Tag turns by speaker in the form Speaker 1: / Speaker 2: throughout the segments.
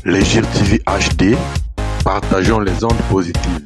Speaker 1: Légir TV HD, partageons les ondes positives.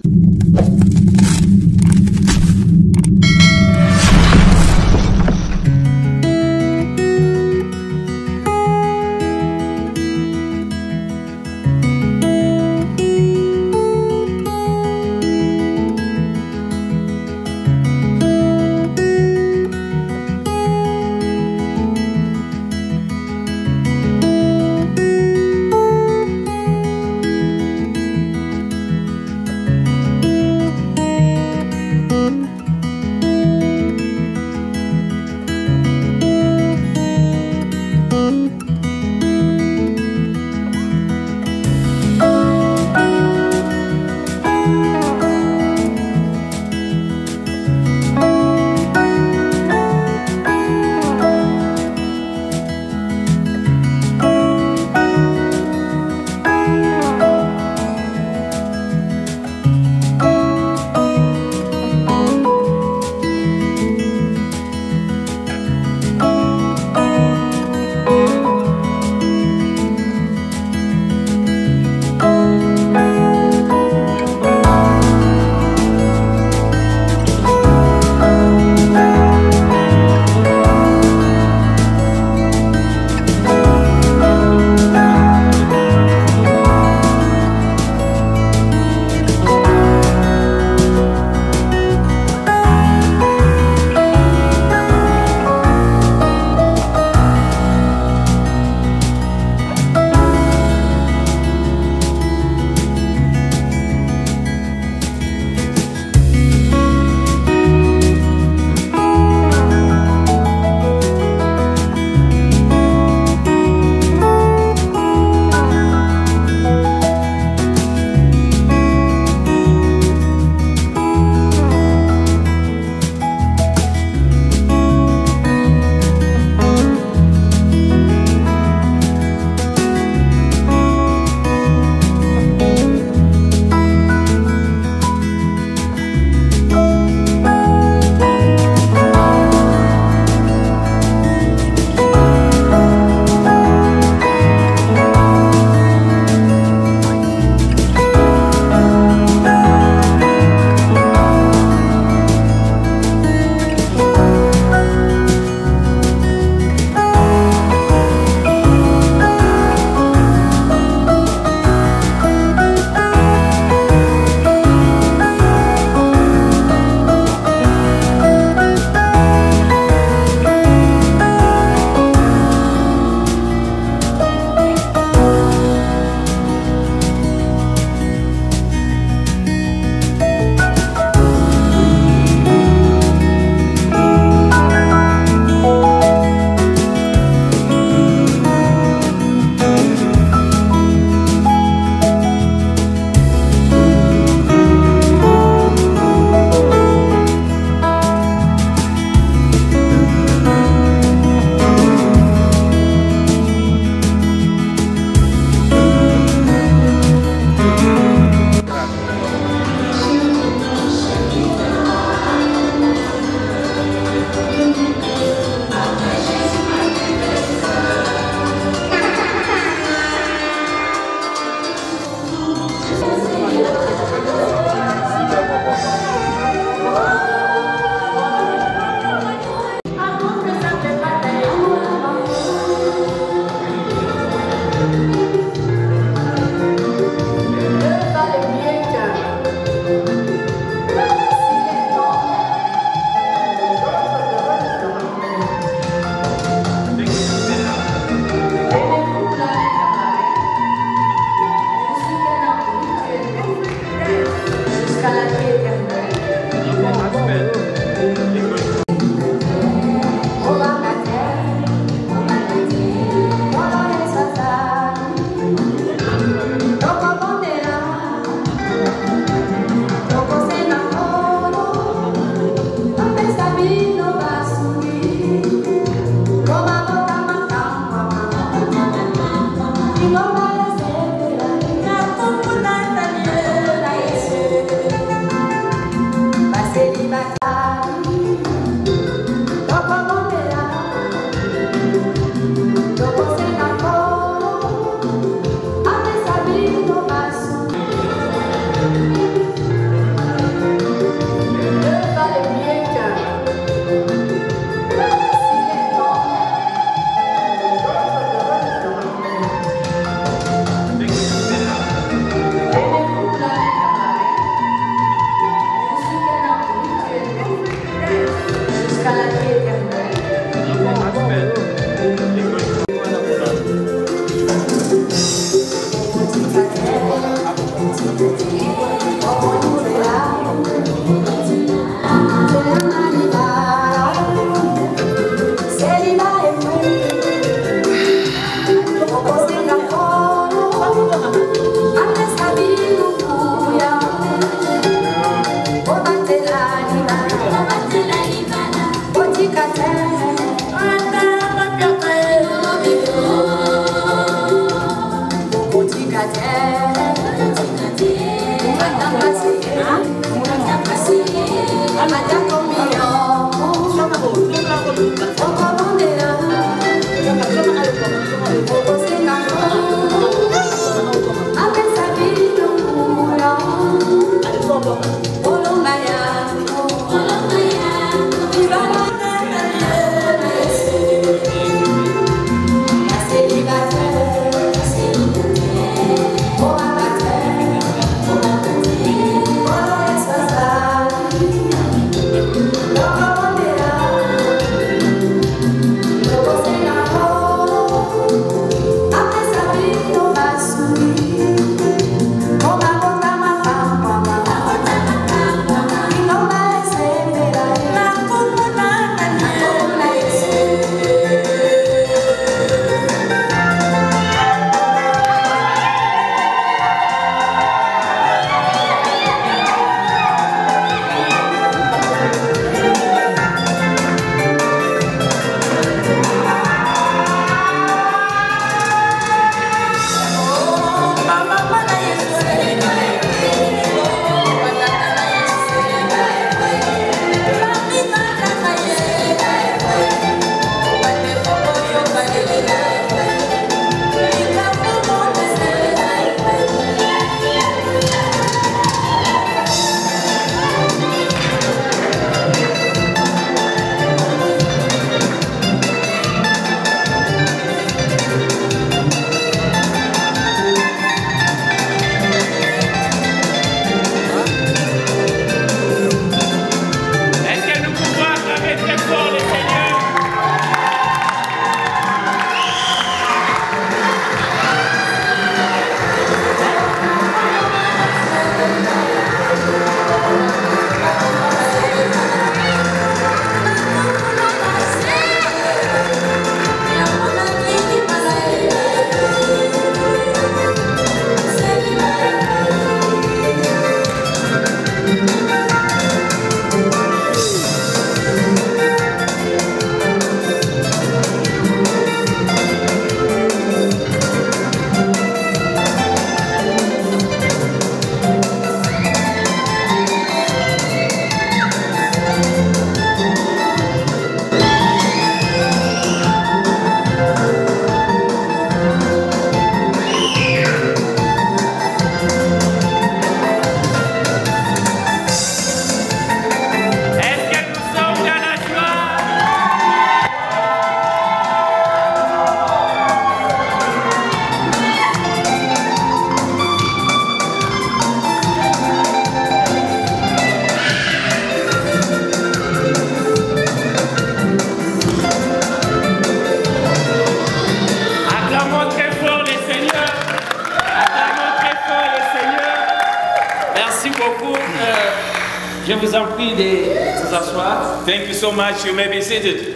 Speaker 2: je vous en prie de vous asseoir.
Speaker 3: Thank you so much. You may be seated.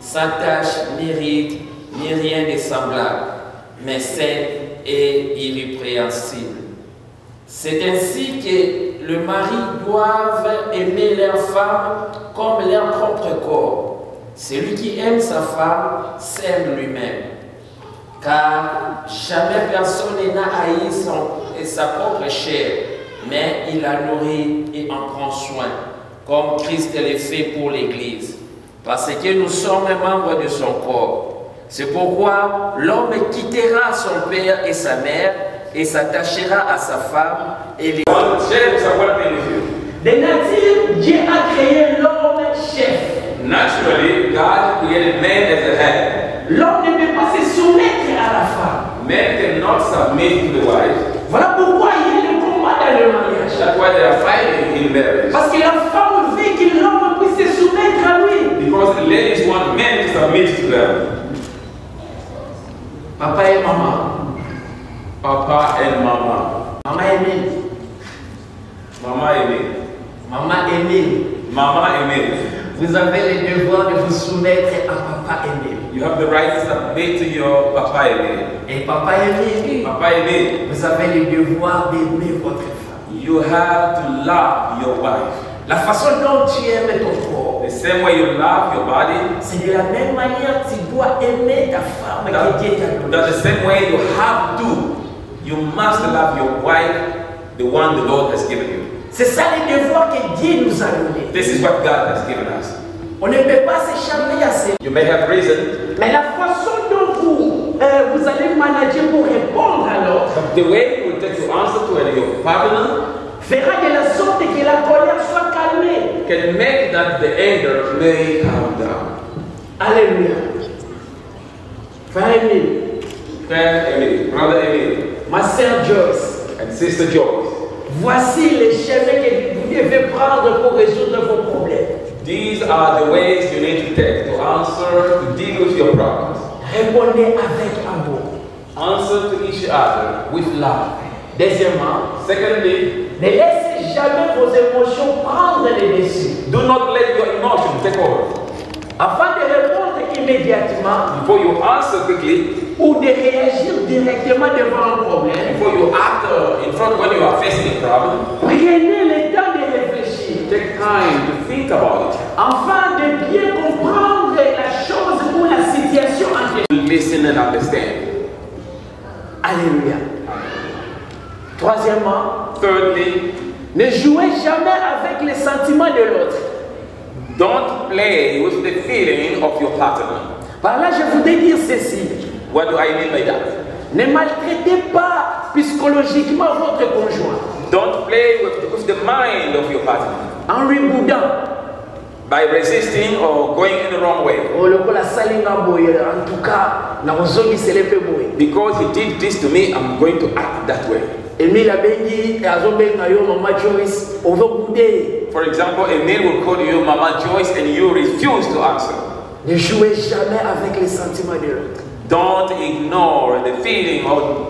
Speaker 2: Sa tâche mérite ni rien de semblable, mais sainte et irrépréhensible. C'est ainsi que le mari doivent aimer leur femme comme leur propre corps. Celui qui aime sa femme s'aime lui-même. Car jamais personne n'a haï sa propre chair, mais il la nourrit et en prend soin, comme Christ le fait pour l'Église. Parce que nous sommes membres de son corps. C'est pourquoi l'homme quittera son père et sa mère et s'attachera à sa femme et les...
Speaker 4: De nature, Dieu a créé l'homme chef.
Speaker 3: Naturally, God created man as a head.
Speaker 4: L'homme ne peut pas se soumettre à la femme.
Speaker 3: Men cannot submit to the wife.
Speaker 4: Voilà pourquoi il y a le combat dans le mariage.
Speaker 3: That's why they are fighting in marriage.
Speaker 4: Parce que la femme veut que l'homme puisse se soumettre à lui.
Speaker 3: Because the ladies want men to submit to them.
Speaker 4: Papa et maman.
Speaker 3: Papa and mama.
Speaker 4: Maman aimée.
Speaker 3: Mama aimée.
Speaker 4: Maman aimée.
Speaker 3: Mama aimée.
Speaker 4: Vous avez le devoir de vous soumettre à papa aimé.
Speaker 3: You have the right to submit to your papa aimé.
Speaker 4: Et papa aimé.
Speaker 3: Papa aimé.
Speaker 4: Vous avez le devoir d'aimer votre femme.
Speaker 3: You have to love your wife.
Speaker 4: La façon dont tu aimes ton corps.
Speaker 3: The same way you love your body.
Speaker 4: C'est de la même manière que tu dois aimer ta femme que Dieu t'a donnée.
Speaker 3: That's the same way you have to. You must love your wife, the one the Lord has given you.
Speaker 4: C'est ça le devoir que Dieu nous a donné.
Speaker 3: This is what God has given us.
Speaker 4: On ne peut pas s'échapper à ça.
Speaker 3: You may have reason.
Speaker 4: Mais la façon dont vous allez manager pour répondre alors,
Speaker 3: The way you will take to answer to your partner
Speaker 4: fera de la sorte que la colère soit calmée.
Speaker 3: can make that the anger may calm down.
Speaker 4: Alléluia. Frère Emile,
Speaker 3: Friend Emily, brother Emily,
Speaker 4: ma sœur Joyce,
Speaker 3: and sister Joyce,
Speaker 4: voici les chemins que vous devez prendre pour résoudre vos problèmes.
Speaker 3: these are the ways you need to take to answer, to deal with your problems.
Speaker 4: Répondez avec amour.
Speaker 3: Answer to each other with love.
Speaker 4: Deuxièmement,
Speaker 3: Secondly,
Speaker 4: ne laissez jamais vos émotions prendre le dessus.
Speaker 3: do not let your emotion take over.
Speaker 4: Afin de répondre immédiatement
Speaker 3: Before you answer quickly,
Speaker 4: ou de réagir directement devant un problème,
Speaker 3: before you act in front when you are facing a problem,
Speaker 4: prenez le temps de réfléchir.
Speaker 3: take time to think about it.
Speaker 4: Afin de bien comprendre la chose ou la situation en question.
Speaker 3: Listen and understand.
Speaker 4: Alléluia. Troisièmement,
Speaker 3: Thirdly,
Speaker 4: ne jouez jamais avec les sentiments de l'autre.
Speaker 3: don't play with the feeling of your partner.
Speaker 4: Par là, je voudrais dire ceci.
Speaker 3: What do I mean by that?
Speaker 4: Ne maltraitez pas psychologiquement votre conjoint
Speaker 3: Don't play with the mind of your partner
Speaker 4: en lui boudant.
Speaker 3: by resisting or going in the wrong way.
Speaker 4: Oh, le kola salinga boye, en tout cas, na ozongi selepe boye.
Speaker 3: Because he did this to me, I'm going to act that way.
Speaker 4: Emile abengi azobenga yo mama Joyce, ozo boudé.
Speaker 3: For example, Emil will call you Mama Joyce and you refuse to answer.
Speaker 4: Ne jouez jamais avec les sentiments de l'autre.
Speaker 3: Don't ignore the feeling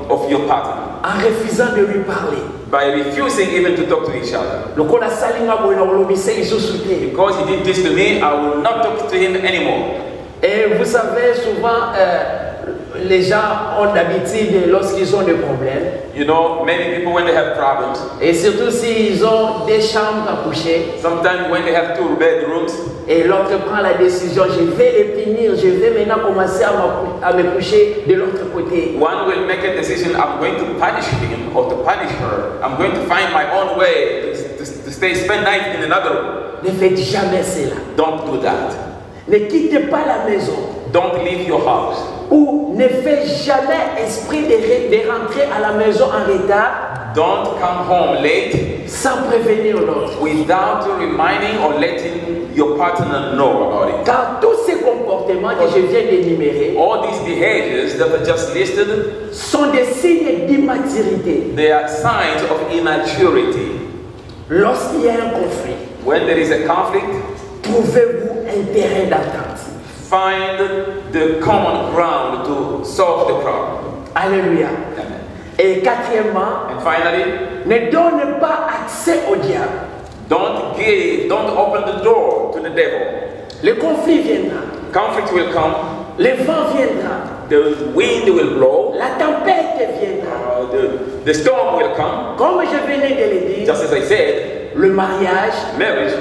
Speaker 3: of your partner
Speaker 4: En refusant de lui parler.
Speaker 3: by refusing even to talk to each other.
Speaker 4: Le kola salinga boye na olobise isosuté.
Speaker 3: Because he did this to me, I will not talk to him anymore.
Speaker 4: Et vous savez, souvent, les gens ont d'habitude, lorsqu'ils ont des problèmes,
Speaker 3: You know, many people when they have problems,
Speaker 4: et surtout s'ils ont des chambres à coucher,
Speaker 3: sometimes when they have 2 bedrooms,
Speaker 4: et l'autre prend la décision, je vais les punir, je vais maintenant commencer à me coucher de l'autre côté.
Speaker 3: one will make a decision, I'm going to punish him or to punish her. I'm going to find my own way to spend night in another room.
Speaker 4: Ne faites jamais cela.
Speaker 3: Don't do that.
Speaker 4: Ne quittez pas la maison.
Speaker 3: Don't leave your house.
Speaker 4: Ou ne faites jamais esprit de rentrer à la maison en retard
Speaker 3: Don't come home late
Speaker 4: sans prévenir l'autre.
Speaker 3: without reminding or letting your partner know about it.
Speaker 4: Car tous ces comportements que je viens d'énumérer
Speaker 3: All these behaviors that are just listed,
Speaker 4: sont des signes d'immaturité.
Speaker 3: they are signs of immaturity.
Speaker 4: Lorsqu'il y a un conflit,
Speaker 3: When there is a conflict,
Speaker 4: trouvez-vous un terrain d'attente.
Speaker 3: find the common ground to solve the problem.
Speaker 4: Alléluia.
Speaker 3: Amen.
Speaker 4: Et quatrièmement,
Speaker 3: And finally,
Speaker 4: ne donne pas accès au diable.
Speaker 3: don't open the door to the devil.
Speaker 4: Le conflit viendra,
Speaker 3: Conflict will come,
Speaker 4: le vent viendra,
Speaker 3: the wind will blow,
Speaker 4: la tempête viendra.
Speaker 3: the storm will come.
Speaker 4: Comme je venais de le dire,
Speaker 3: Just as I said,
Speaker 4: le mariage,
Speaker 3: marriage,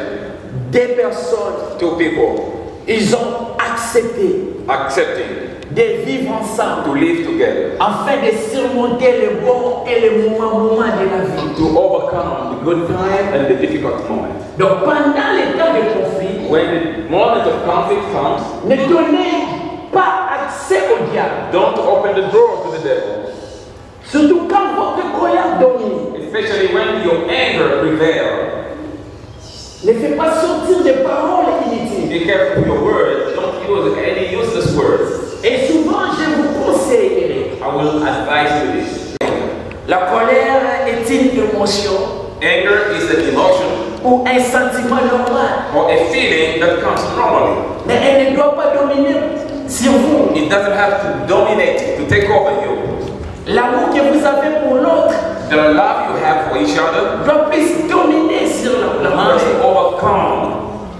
Speaker 4: des personnes,
Speaker 3: two people
Speaker 4: ils ont accepté
Speaker 3: accepting
Speaker 4: de vivre ensemble
Speaker 3: to live together,
Speaker 4: afin de surmonter les bons et les moments de la vie.
Speaker 3: to overcome the good time and the difficult moment.
Speaker 4: Donc pendant les temps de conflit,
Speaker 3: When the moment of conflict comes,
Speaker 4: ne donnez pas accès au diable.
Speaker 3: don't open the door to the devil,
Speaker 4: Surtout quand votre colère domine.
Speaker 3: especially when your anger prevails.
Speaker 4: Ne faites pas sortir des paroles inutiles.
Speaker 3: Be careful with your words. Don't use any useless words.
Speaker 4: Et souvent, je vous conseillerai.
Speaker 3: I will advise you this.
Speaker 4: La colère est une émotion
Speaker 3: Anger is an emotion
Speaker 4: ou un sentiment normal.
Speaker 3: or a feeling that comes normally.
Speaker 4: Mais elle ne doit pas dominer sur vous.
Speaker 3: It doesn't have to dominate, to take over you.
Speaker 4: L'amour que vous avez pour l'autre
Speaker 3: The love you have for each other
Speaker 4: doit plus dominer sur la
Speaker 3: must
Speaker 4: colère.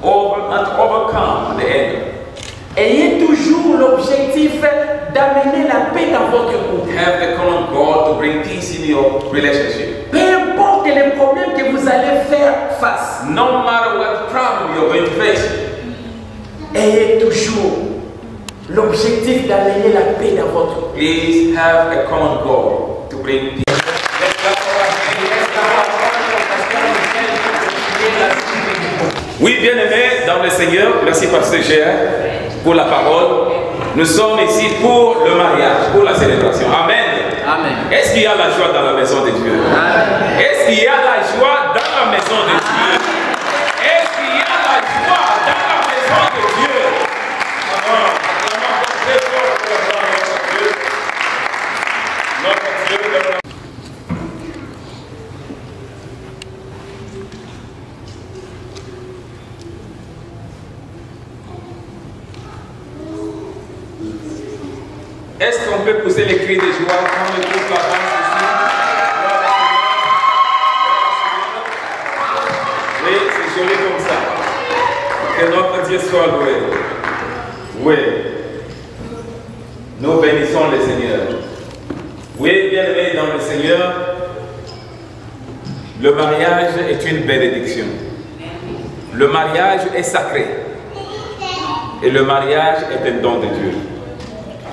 Speaker 3: overcome the anger.
Speaker 4: Ayez toujours l'objectif d'amener la paix dans votre couple.
Speaker 3: Have the common goal to bring peace in your relationship.
Speaker 4: Peu importe les problèmes que vous allez faire face,
Speaker 3: No matter what problem you're going to face,
Speaker 4: ayez toujours l'objectif d'amener la paix dans votre couple.
Speaker 3: please have a common goal to bring peace. Oui, bien-aimés dans le Seigneur, merci Pasteur Gérard pour la parole. Nous sommes ici pour le mariage, pour la célébration. Amen.
Speaker 4: Amen.
Speaker 3: Est-ce qu'il y a la joie dans la maison de Dieu?
Speaker 4: Amen.
Speaker 3: Est-ce qu'il y a la joie dans la maison de Dieu? Est-ce qu'il y a la joie dans la maison de Dieu? Très fort pour la gloire de notre Dieu. Notre Dieu. Est-ce qu'on peut pousser les cris de joie quand le groupe la danse ici? Oui, c'est joli comme ça. Que notre Dieu soit loué. Oui. Nous bénissons le Seigneur. Oui, bien-aimés dans le Seigneur, le mariage est une bénédiction. Le mariage est sacré. Et le mariage est un don de Dieu.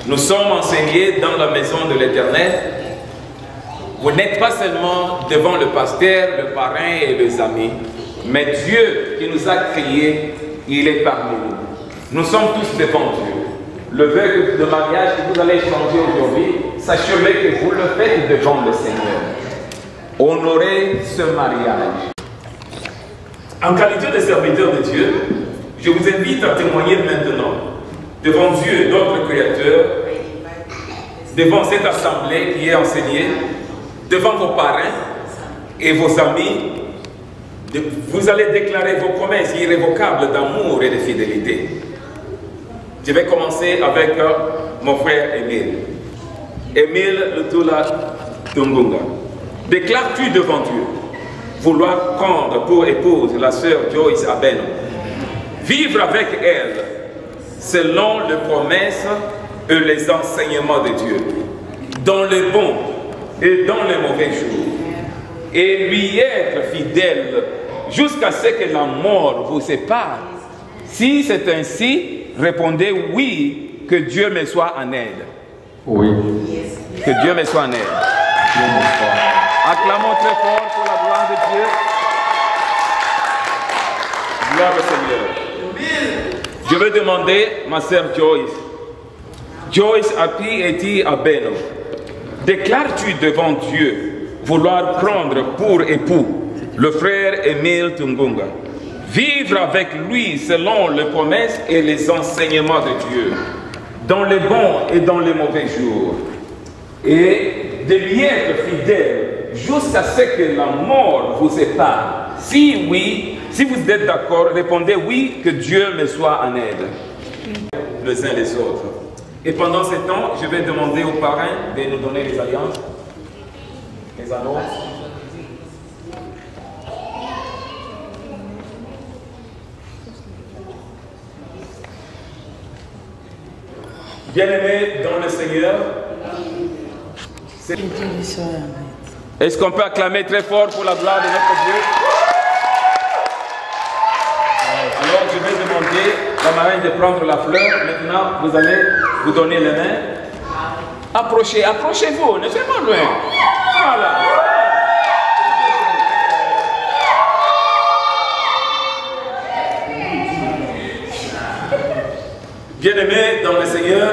Speaker 3: Nous sommes enseignés dans la maison de l'Éternel. Vous n'êtes pas seulement devant le pasteur, le parrain et les amis, mais Dieu qui nous a créés, il est parmi nous. Nous sommes tous devant Dieu. Le vœu de mariage que vous allez changer aujourd'hui, sachez-le que vous le faites devant le Seigneur. Honorez ce mariage. En qualité de serviteur de Dieu, je vous invite à témoigner maintenant devant Dieu, notre Créateur, devant cette assemblée qui est enseignée, devant vos parrains et vos amis, vous allez déclarer vos promesses irrévocables d'amour et de fidélité. Je vais commencer avec mon frère Émile. Émile Lutula Tungunga. Déclares-tu devant Dieu vouloir prendre pour épouse la sœur Joyce Abeno, vivre avec elle selon les promesses et les enseignements de Dieu, dans les bons et dans les mauvais jours, et lui être fidèle jusqu'à ce que la mort vous sépare? Si c'est ainsi, répondez oui, que Dieu me soit en aide.
Speaker 1: Oui.
Speaker 3: Que Dieu me soit en aide. Acclamons très fort pour la gloire de Dieu. Gloire au Seigneur. Je vais demander ma sœur Joyce. Joyce Api Eti Abeno. Déclares-tu devant Dieu vouloir prendre pour époux le frère Émile Tungunga, vivre avec lui selon les promesses et les enseignements de Dieu, dans les bons et dans les mauvais jours, et de lui être fidèle jusqu'à ce que la mort vous sépare? Si oui, si vous êtes d'accord, répondez oui, que Dieu me soit en aide. Les uns les autres. Et pendant ce temps, je vais demander aux parrains de nous donner les alliances. les anneaux. Bien-aimés dans le Seigneur, est-ce qu'on peut acclamer très fort pour la gloire de notre Dieu? Alors je vais demander à la marraine de prendre la fleur. Maintenant, vous allez vous donner les mains. Approchez, approchez-vous, ne soyez pas loin. Voilà. Bien-aimés dans le Seigneur,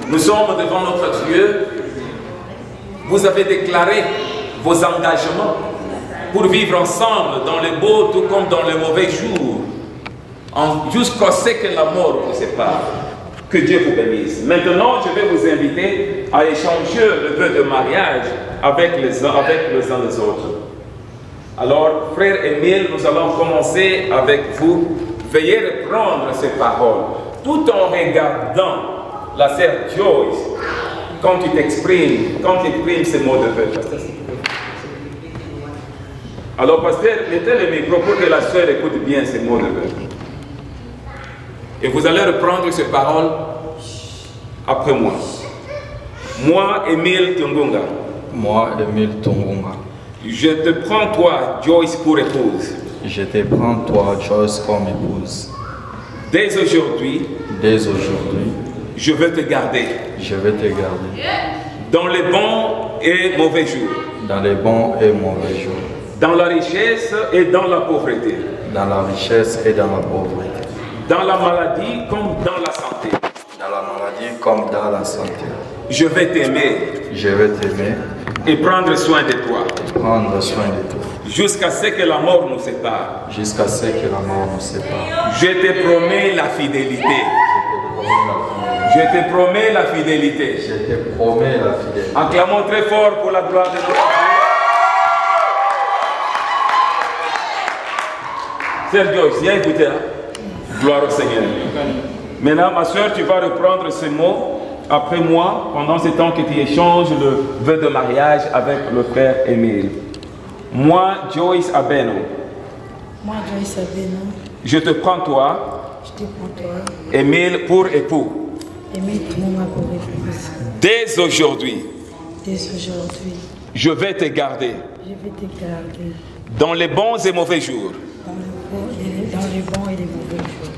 Speaker 3: nous sommes devant notre Dieu. Vous avez déclaré vos engagements pour vivre ensemble dans les beaux tout comme dans les mauvais jours, jusqu'à ce que la mort vous sépare. Que Dieu vous bénisse. Maintenant, je vais vous inviter à échanger le vœu de mariage avec les uns les autres. Alors, frère Émile, nous allons commencer avec vous. Veuillez reprendre ces paroles, tout en regardant la sœur Joyce, quand tu exprimes ces mots de vœu. Alors, pasteur, mettez le micro pour que la sœur écoute bien ces mots de vœu. Et vous allez reprendre ces paroles après moi. Moi, Émile Tungunga.
Speaker 5: Moi, Émile Tungunga.
Speaker 3: Je te prends, toi, Joyce, pour épouse.
Speaker 5: Je te prends, toi, Joyce, comme épouse.
Speaker 3: Dès aujourd'hui,
Speaker 5: je
Speaker 3: veux te garder.
Speaker 5: Je vais te garder.
Speaker 3: Dans les bons et mauvais jours.
Speaker 5: Dans les bons et mauvais jours.
Speaker 3: Dans la richesse et dans la pauvreté.
Speaker 5: Dans la richesse et dans la pauvreté.
Speaker 3: Dans la maladie comme dans la santé.
Speaker 5: Dans la maladie comme dans la santé.
Speaker 3: Je vais t'aimer.
Speaker 5: Je vais t'aimer.
Speaker 3: Et prendre soin de toi.
Speaker 5: Prendre soin de toi.
Speaker 3: Jusqu'à ce que la mort nous sépare.
Speaker 5: Jusqu'à ce que la mort nous sépare.
Speaker 3: Je te promets la fidélité. Je te promets la fidélité.
Speaker 5: Je te promets la fidélité.
Speaker 3: Acclamons très fort pour la gloire de notre Dieu. Sœur Joyce, viens écouter. Gloire au Seigneur. Maintenant, ma soeur, tu vas reprendre ces mots après moi, pendant ce temps que tu échanges le vœu de mariage avec le frère Émile. Moi, Joyce Abeno.
Speaker 6: Moi, Joyce Abeno.
Speaker 3: Je te prends toi.
Speaker 6: Je te prends toi.
Speaker 3: Émile pour époux.
Speaker 6: Émile Tungunga pour épouse.
Speaker 3: Dès aujourd'hui.
Speaker 6: Dès aujourd'hui.
Speaker 3: Je vais te garder.
Speaker 6: Je vais te garder.
Speaker 3: Dans les bons et mauvais jours.
Speaker 6: Dans les bons et les mauvais jours.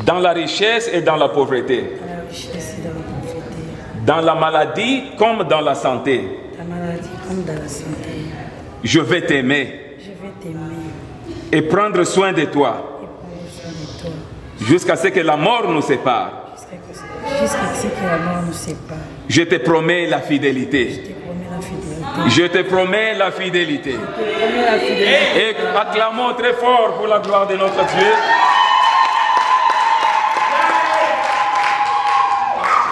Speaker 3: Dans la richesse et dans la pauvreté.
Speaker 6: Dans la richesse et dans la pauvreté.
Speaker 3: Dans la maladie comme dans la santé.
Speaker 6: La maladie comme dans la santé.
Speaker 3: Je vais t'aimer.
Speaker 6: Je vais t'aimer.
Speaker 3: Et prendre soin de toi.
Speaker 6: Et prendre soin de toi.
Speaker 3: Jusqu'à ce que la mort nous sépare.
Speaker 6: Jusqu'à ce que la mort nous sépare.
Speaker 3: Je te promets la fidélité.
Speaker 6: Je te promets la fidélité.
Speaker 3: Je te promets la fidélité.
Speaker 6: Je te promets la fidélité.
Speaker 3: Et acclamons très fort pour la gloire de notre Dieu.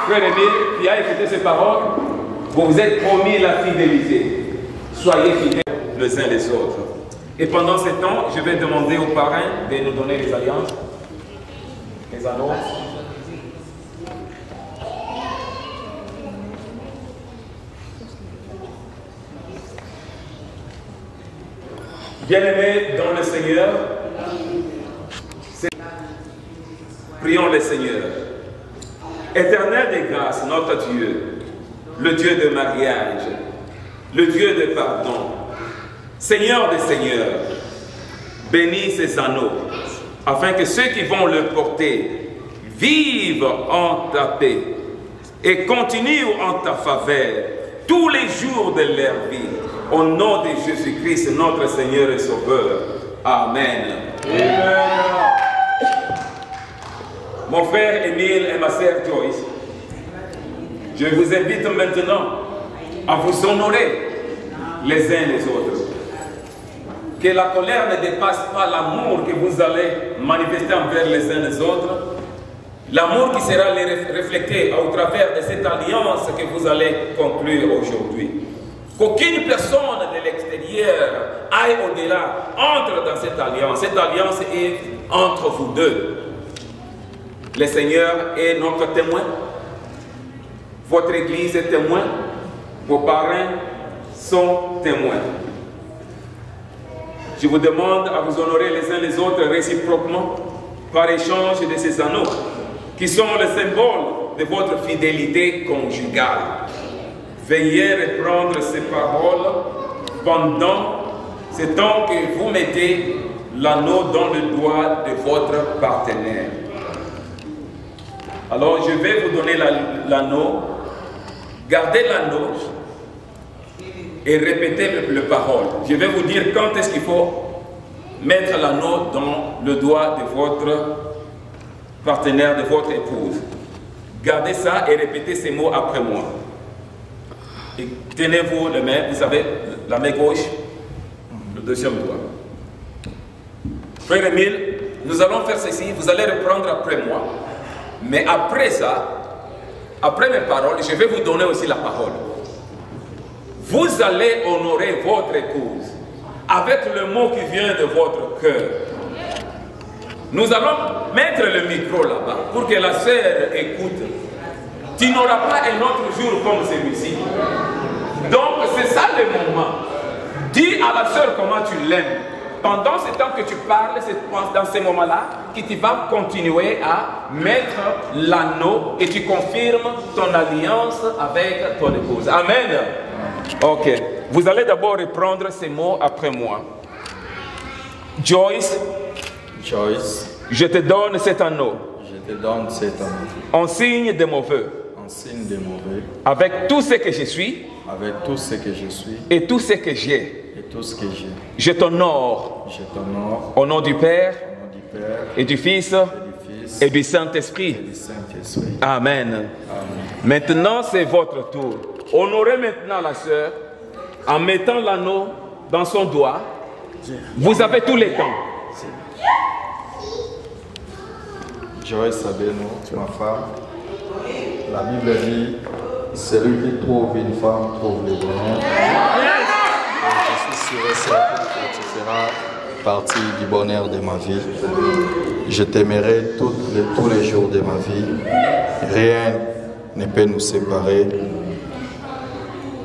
Speaker 3: Frère Émile, qui a écouté ces paroles, vous vous êtes promis la fidélité. Soyez fidèles les uns les autres. Et pendant ce temps, je vais demander aux parrains de nous donner les alliances, les anneaux. Bien-aimés dans le Seigneur, prions le Seigneur. Éternel de grâce, notre Dieu, le Dieu de mariage, le Dieu de pardon, Seigneur des seigneurs, bénis ces anneaux, afin que ceux qui vont le porter vivent en ta paix et continuent en ta faveur tous les jours de leur vie. Au nom de Jésus-Christ, notre Seigneur et Sauveur. Amen. Amen. Mon frère Émile et ma sœur Joyce, je vous invite maintenant à vous honorer les uns les autres. Que la colère ne dépasse pas l'amour que vous allez manifester envers les uns les autres. L'amour qui sera reflété au travers de cette alliance que vous allez conclure aujourd'hui. Qu'aucune personne de l'extérieur aille au-delà, entre dans cette alliance. Cette alliance est entre vous deux. Le Seigneur est notre témoin. Votre Église est témoin. Vos parrains sont témoins. Je vous demande à vous honorer les uns les autres réciproquement par échange de ces anneaux, qui sont le symbole de votre fidélité conjugale. Veillez reprendre ces paroles pendant ce temps que vous mettez l'anneau dans le doigt de votre partenaire. Alors je vais vous donner l'anneau, gardez l'anneau et répétez les paroles. Je vais vous dire quand est-ce qu'il faut mettre l'anneau dans le doigt de votre partenaire, de votre épouse. Gardez ça et répétez ces mots après moi. Et tenez-vous les mains, vous savez, la main gauche, le deuxième doigt. Frère Émile, nous allons faire ceci, vous allez reprendre après moi. Mais après ça, après mes paroles, je vais vous donner aussi la parole. Vous allez honorer votre épouse avec le mot qui vient de votre cœur. Nous allons mettre le micro là-bas pour que la sœur écoute. Tu n'auras pas un autre jour comme celui-ci. Donc c'est ça le moment. Dis à la sœur comment tu l'aimes. Pendant ce temps que tu parles, c'est dans ces moments-là que tu vas continuer à mettre l'anneau et tu confirmes ton alliance avec ton épouse. Amen. Ok. Vous allez d'abord reprendre ces mots après moi. Joyce, je te donne cet anneau.
Speaker 5: Je te donne cet anneau.
Speaker 3: En signe de mon vœu.
Speaker 5: En signe de mon vœu.
Speaker 3: Avec tout ce que je suis.
Speaker 5: Avec tout ce que je suis.
Speaker 3: Et tout ce que j'ai.
Speaker 5: Et tout ce que j'ai.
Speaker 3: Je t'honore.
Speaker 5: Je t'honore.
Speaker 3: Au nom du Père.
Speaker 5: Au nom du Père.
Speaker 3: Et du Fils. Et du Saint-Esprit. Amen. Amen. Maintenant, c'est votre tour. Honorez maintenant la sœur en mettant l'anneau dans son doigt. Vous avez tous les temps.
Speaker 5: Joyce Abeno, ma femme. La Bible dit, celui qui trouve une femme trouve le bonheur. Et je suis sûr et certain que tu feras partie du bonheur de ma vie. Je t'aimerai tous les jours de ma vie. Rien ne peut nous séparer.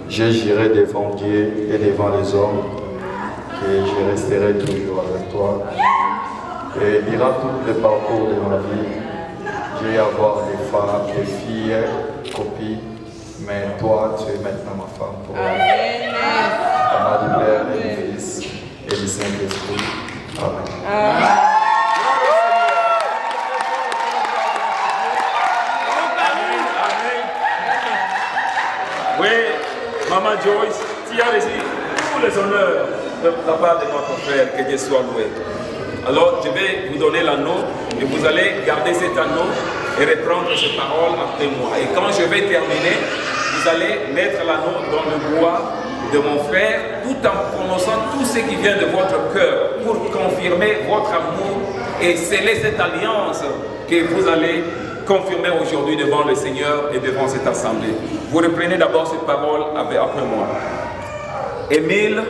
Speaker 5: J'irai devant Dieu et devant les hommes, et je resterai toujours avec toi. Et il ira tout le parcours de ma vie. Je vais avoir des femmes, des filles, copines, mais toi, tu es maintenant ma femme pour la vie. Au nom du Père et du Fils et du Saint-Esprit. Amen.
Speaker 3: Oui, Maman Joyce, tu as reçu tous les honneurs de la part de notre frère, que Dieu soit loué. Alors, je vais vous donner l'anneau et vous allez garder cet anneau et reprendre ces paroles après moi. Et quand je vais terminer, vous allez mettre l'anneau dans le doigt de mon frère tout en prononçant tout ce qui vient de votre cœur pour confirmer votre amour et sceller cette alliance que vous allez confirmer aujourd'hui devant le Seigneur et devant cette assemblée. Vous reprenez d'abord cette parole après moi. Émile.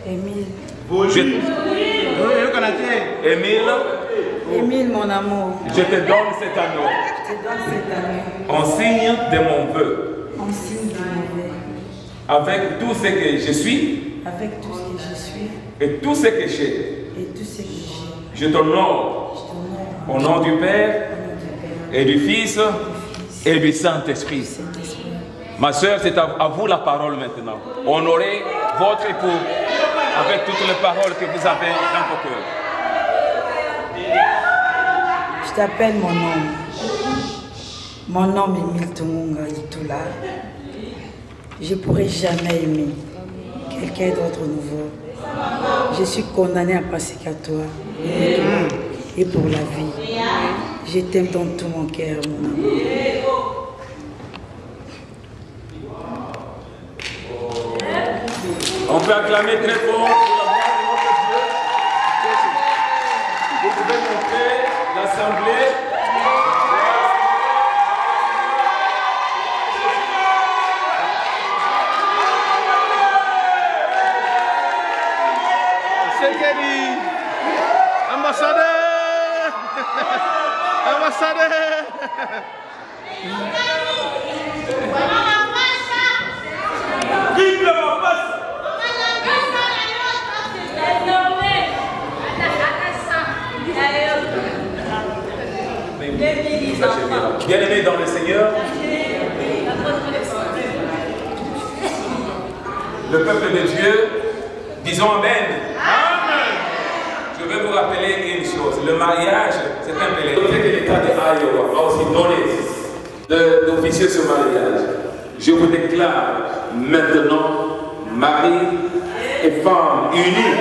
Speaker 6: Émile, mon amour.
Speaker 3: Je te donne cet anneau. En signe de mon vœu.
Speaker 6: En signe de mon vœu.
Speaker 3: Avec tout ce que je suis.
Speaker 6: Avec tout ce que je suis.
Speaker 3: Et tout ce que j'ai.
Speaker 6: Et tout ce que j'ai.
Speaker 3: Je t'honore. Au nom du Père. Et du Fils. Et du Saint-Esprit. Ma soeur, c'est à vous la parole maintenant. Honorez votre époux avec toutes les paroles que vous avez dans vos cœurs.
Speaker 6: Je t'appelle mon nom. Mon nom est Émile Tumunga Itula. Je ne pourrai jamais aimer quelqu'un d'autre nouveau. Je suis condamnée à passer qu'à toi et pour la vie. Je t'aime dans tout mon cœur, mon amour.
Speaker 3: On peut acclamer très fort pour la gloire de notre Dieu. Vous pouvez montrer l'assemblée.
Speaker 7: Sekeri, ambassadeur, ambassadeur.
Speaker 3: Vive le papa! Bien-aimés dans le Seigneur, le peuple de Dieu, disons Amen. Amen. Je vais vous rappeler une chose. Le mariage, c'est un pèlerinage. Que l'État de Iowa a aussi donné d'officier ce mariage. Je vous déclare maintenant, mari et femme unis.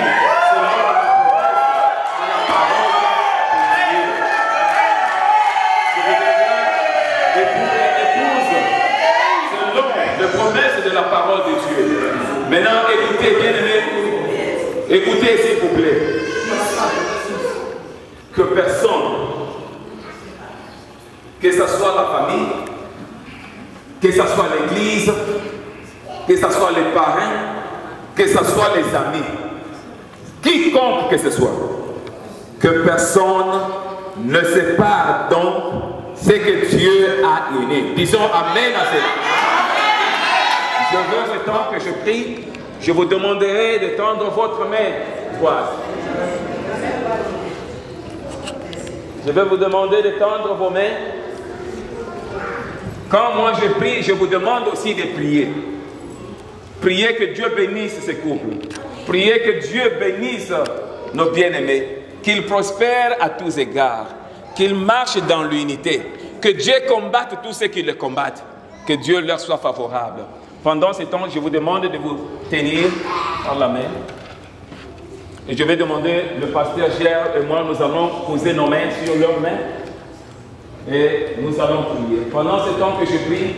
Speaker 3: Promesse de la parole de Dieu. Maintenant, écoutez, bien-aimés, écoutez s'il vous plaît. Que personne, que ce soit la famille, que ce soit l'église, que ce soit les parents, que ce soit les amis, quiconque que ce soit, que personne ne sépare donc ce que Dieu a uni. Disons Amen à cela. Je veux, le temps que je prie, je vous demanderai de tendre votre main droite. Je vais vous demander de tendre vos mains. Quand moi je prie, je vous demande aussi de prier. Priez que Dieu bénisse ces couples. Priez que Dieu bénisse nos bien-aimés. Qu'ils prospèrent à tous égards. Qu'ils marchent dans l'unité. Que Dieu combatte tous ceux qui le combattent. Que Dieu leur soit favorable. Pendant ce temps, je vous demande de vous tenir par la main. Et je vais demander, le pasteur Gérard et moi, nous allons poser nos mains sur leurs mains. Et nous allons prier. Pendant ce temps que je prie,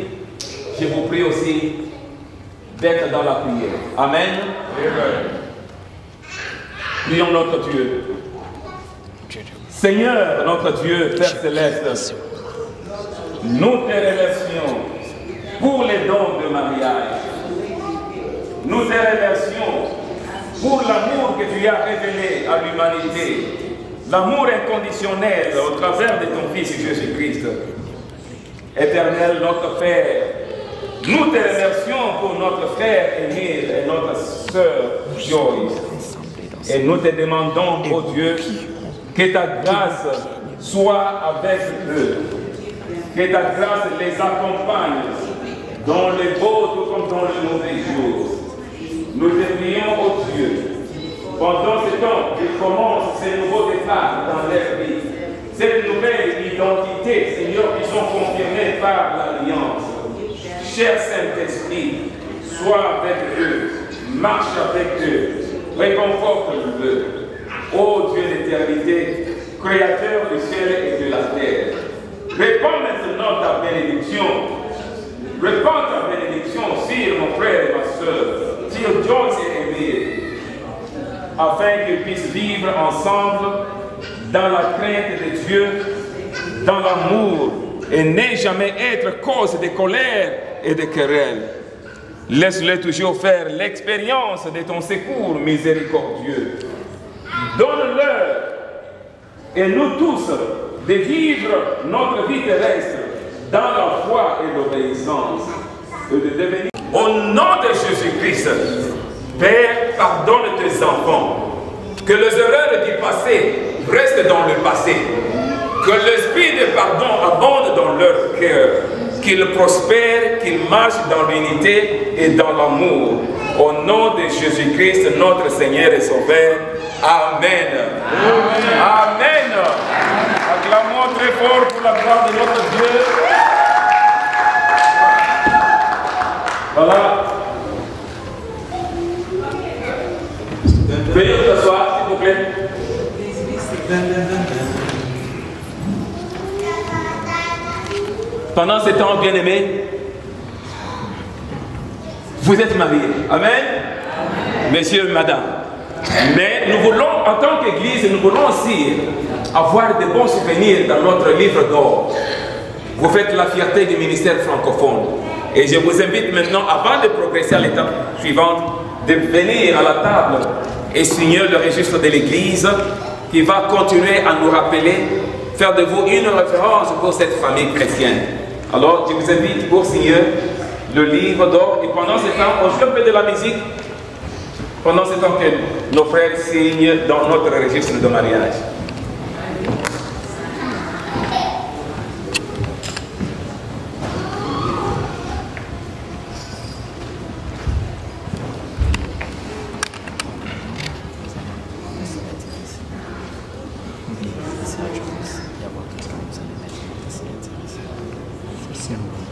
Speaker 3: je vous prie aussi d'être dans la prière. Amen. Prions notre Dieu. Seigneur, notre Dieu, Père Céleste, nous te remercions pour les dons de mariage. Nous te remercions pour l'amour que tu as révélé à l'humanité. L'amour inconditionnel au travers de ton Fils Jésus-Christ. Éternel, notre Père, nous te remercions pour notre frère Émile et notre sœur Joyce. Et nous te demandons, ô Dieu, que ta grâce soit avec eux. Que ta grâce les accompagne dans les beaux tout comme dans les mauvais jours. Nous te prions, ô Dieu, pendant ce temps qu'ils commencent ces nouveaux départs dans leur vie, cette nouvelle identité, Seigneur, qui sont confirmées par l'Alliance. Cher Saint-Esprit, sois avec eux, marche avec eux, réconforte-le. Ô Dieu d'éternité, Créateur du ciel et de la terre, répands maintenant ta bénédiction. Répands ta bénédiction sur mon frère et ma soeur, sur Joyce et Émile, afin qu'ils puissent vivre ensemble dans la crainte de Dieu, dans l'amour, et ne jamais être cause de colère et de querelle. Laisse-les toujours faire l'expérience de ton secours miséricordieux. Donne-leur, et nous tous, de vivre notre vie terrestre dans la foi et l'obéissance, et de devenir. Au nom de Jésus-Christ, Père, pardonne tes enfants. Que les erreurs du passé restent dans le passé. Que l'esprit de pardon abonde dans leur cœur. Qu'ils prospèrent, qu'ils marchent dans l'unité et dans l'amour. Au nom de Jésus-Christ, notre Seigneur et Sauveur. Amen. Amen. Amen. Acclamons très fort pour la gloire de notre Dieu. Voilà. Veuillez vous asseoir, s'il vous plaît. Pendant ce temps, bien-aimés, vous êtes mariés. Amen. Messieurs, madame. Mais nous voulons, en tant qu'Église, nous voulons aussi avoir de bons souvenirs dans notre livre d'or. Vous faites la fierté du ministère francophone. Et je vous invite maintenant, avant de progresser à l'étape suivante, de venir à la table et signer le registre de l'Église qui va continuer à nous rappeler, faire de vous une référence pour cette famille chrétienne. Alors, je vous invite pour signer le livre d'or. Et pendant ce temps, on joue un peu de la musique. Pendant ce temps que nos frères signent dans notre registre de mariage.
Speaker 7: message aussi. Il y avoir quelqu'un que vous allez mettre en dessin. C'est bon.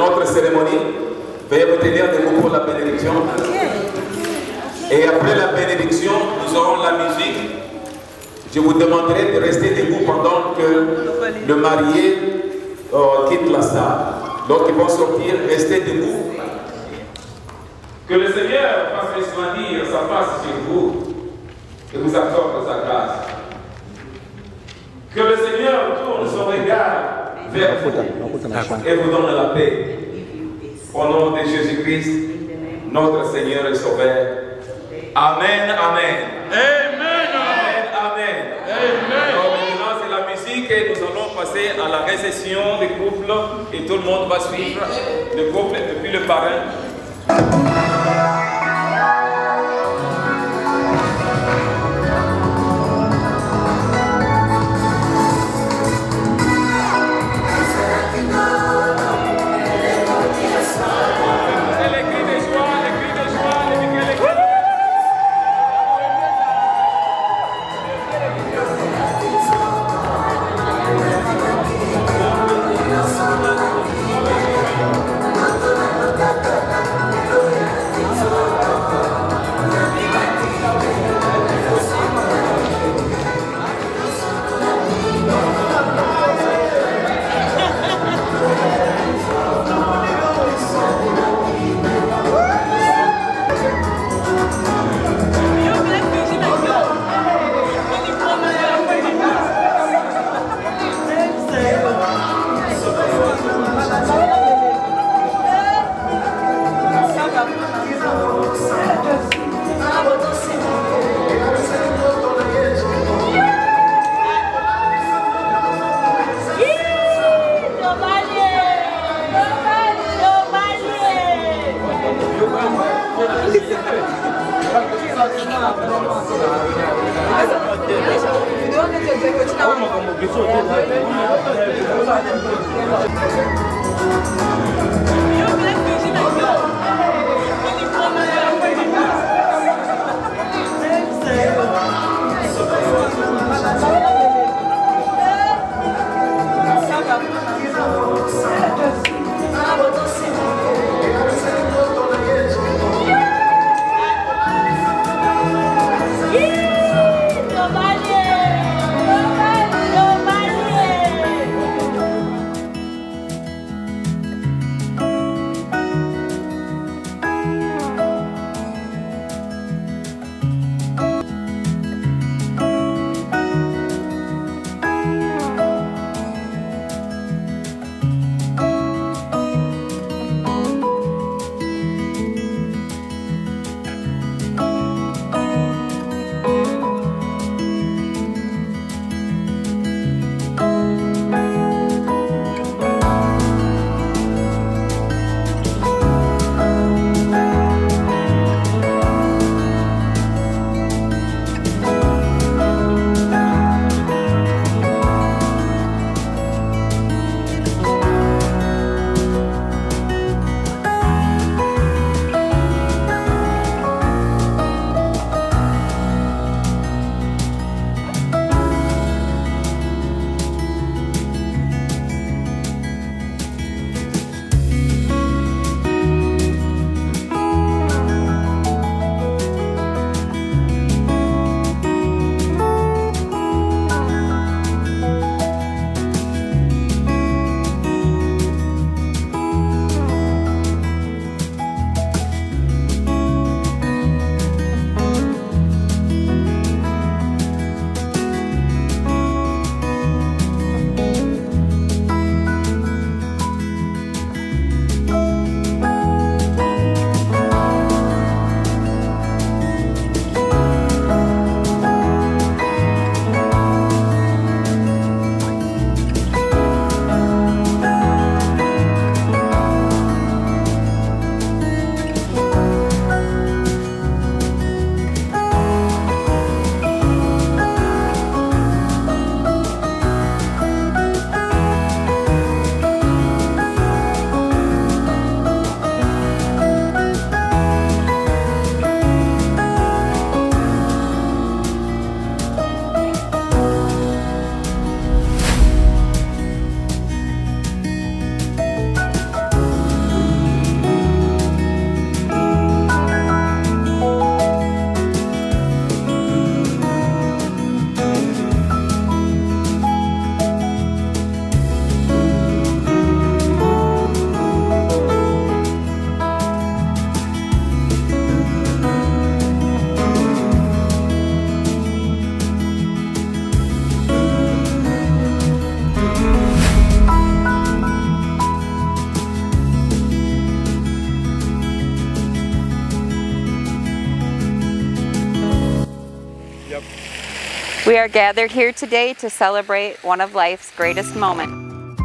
Speaker 3: notre cérémonie. Veuillez vous tenir debout pour la bénédiction. Et après la bénédiction, nous aurons la musique. Je vous demanderai de rester debout pendant que le marié quitte la salle. Donc ils vont sortir, restez debout. Que le Seigneur fasse resplendir sa face sur vous et vous accorde sa grâce. Que le Seigneur tourne son regard vers vous et vous donne la paix. Au nom de Jésus-Christ, notre Seigneur et Sauveur. Amen, amen. Amen, amen, amen. Alors maintenant, c'est la musique et nous allons passer à la réception des couples et tout le monde va suivre le couple et puis le parrain.
Speaker 8: We are gathered here today to celebrate one of life's greatest moments.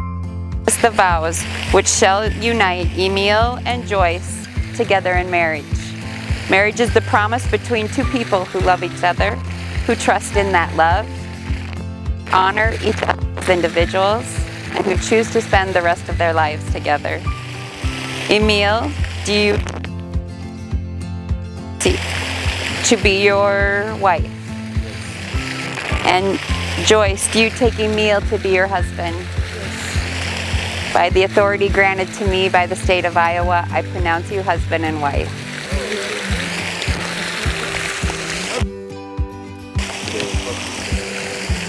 Speaker 8: It's the vows which shall unite Emil and Joyce together in marriage. Marriage is the promise between two people who love each other, who trust in that love, honor each other as individuals, and who choose to spend the rest of their lives together. Emil, do you seek to be your wife? And Joyce, do you take Emil to be your husband? Yes. By the authority granted to me by the state of Iowa, I pronounce you husband and wife.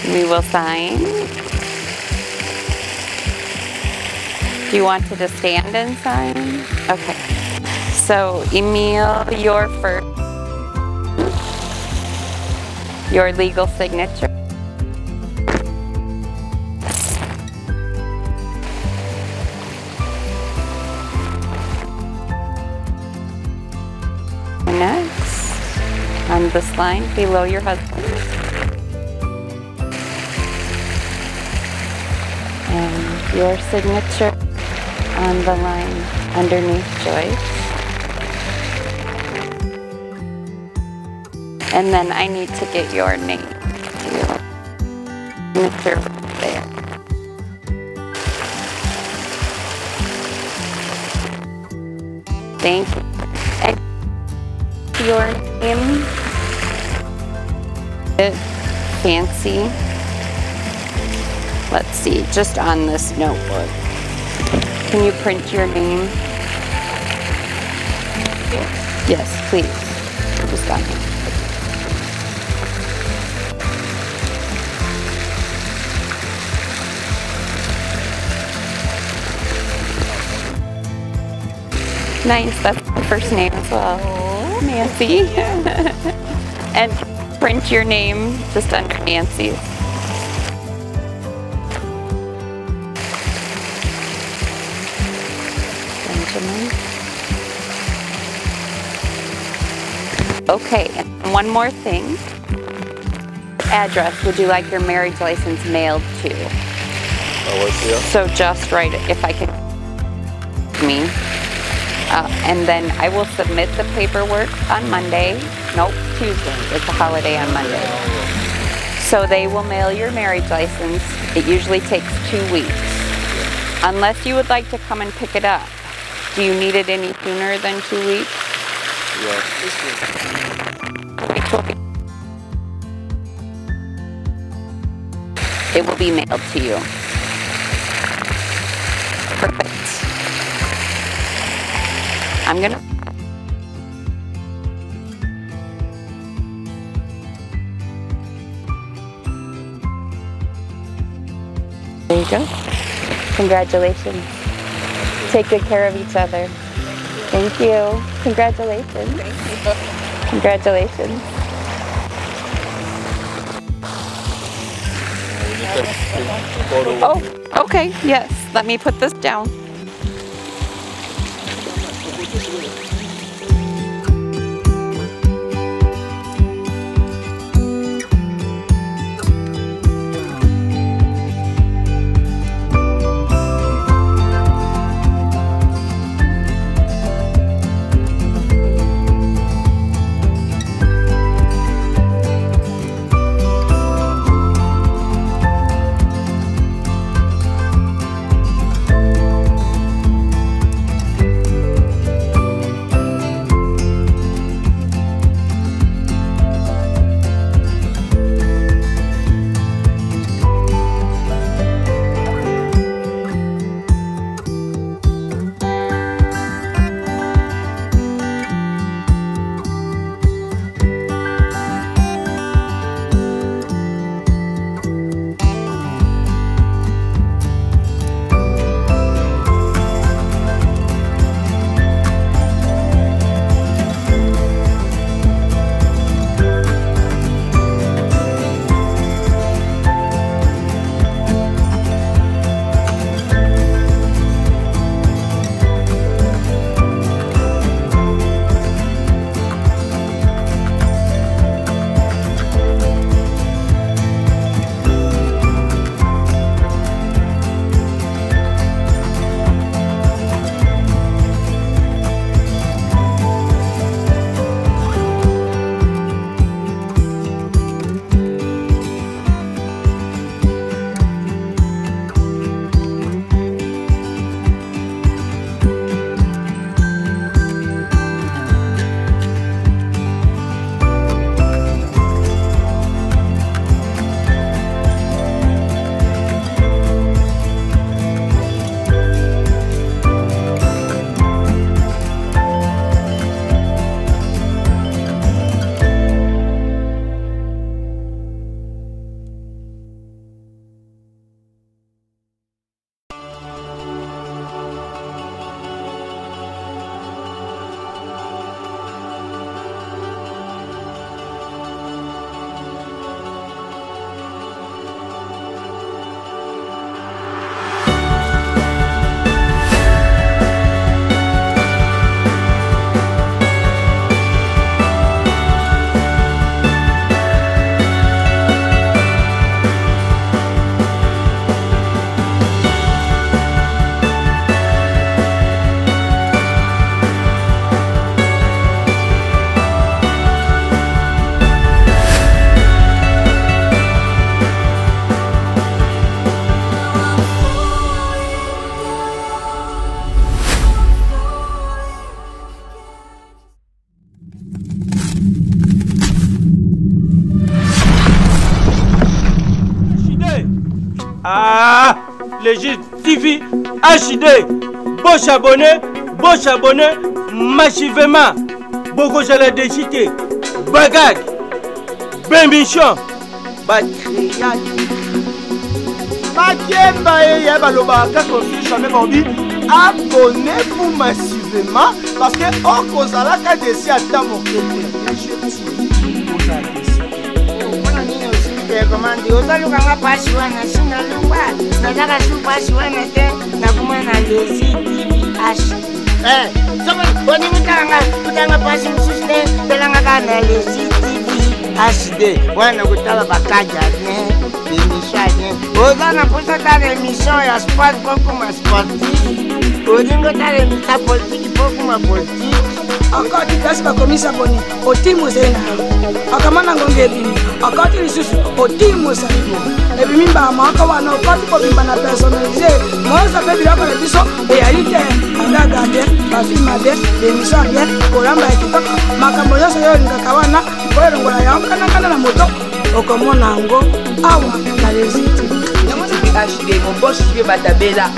Speaker 8: We will sign. Do you want to just stand and sign? Okay. So, Emil, your first. Your legal signature. Next, on this line below your husband. And your signature on the line underneath Joyce. And then I need to get your name. Signature there. Thank you. And your name. Fancy. Let's see, just on this notebook. Can you print your name? Yes, please. Just on here. Nice, that's the first name as well. Nancy. And print your name just under Nancy's. Benjamin. Okay, and one more thing. Address would you like your marriage license mailed to? So just write it if I can. Me. And then I will submit the paperwork on Monday. Nope, Tuesday. It's a holiday on Monday. So they will mail your marriage license. It usually takes 2 weeks. Unless you would like to come and pick it up. Do you need it any sooner than 2 weeks?
Speaker 5: Yes.
Speaker 8: It will be mailed to you. Perfect. I'm gonna. There you go. Congratulations. Take good care of each other. Thank you. Congratulations. Thank you. Congratulations. Oh, okay. Yes. Let me put this down.
Speaker 9: Ah, Légit TV HD. Bon abonné massivement. Beaucoup de la décité. Bagad. Bémichon. Batriade.
Speaker 10: Makemba et Yabaloba, quand on jamais vendu, abonnez-vous massivement parce que on cause à la cadence à ta mon
Speaker 11: commande ozaluka pasi wana sina lumba nataka su pasi wana te nakumana lezi TVH soko boni mutanga pasi msusne telanga kana lezi TVHD wana kutala bakaja ne émission ozana posa tala émission ya sport pokuma sportif odingo tala émission politique pokuma politique
Speaker 6: encore tu place bakomisa boni otimo zena akamana ngongeli akati lisusu otimo salibo ebimimba maka wana okati ko bimba na personnaliser moza pe biloko na biso realite andaga bien bafilma bien émission bien kolamba ya kitoko makambo nyonso yo ngaka wana koyelongola ya kana na moto okomona ngo awa na lesiti
Speaker 4: HD mon boss chérie Batabella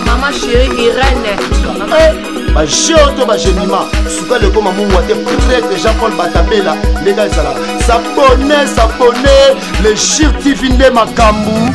Speaker 4: maman chérie Irène
Speaker 10: ba géoto ba gémima suka le koma mungu ate prêtre Jean-Paul Batabella les gars ça s'abonner les Chir TV nde makambu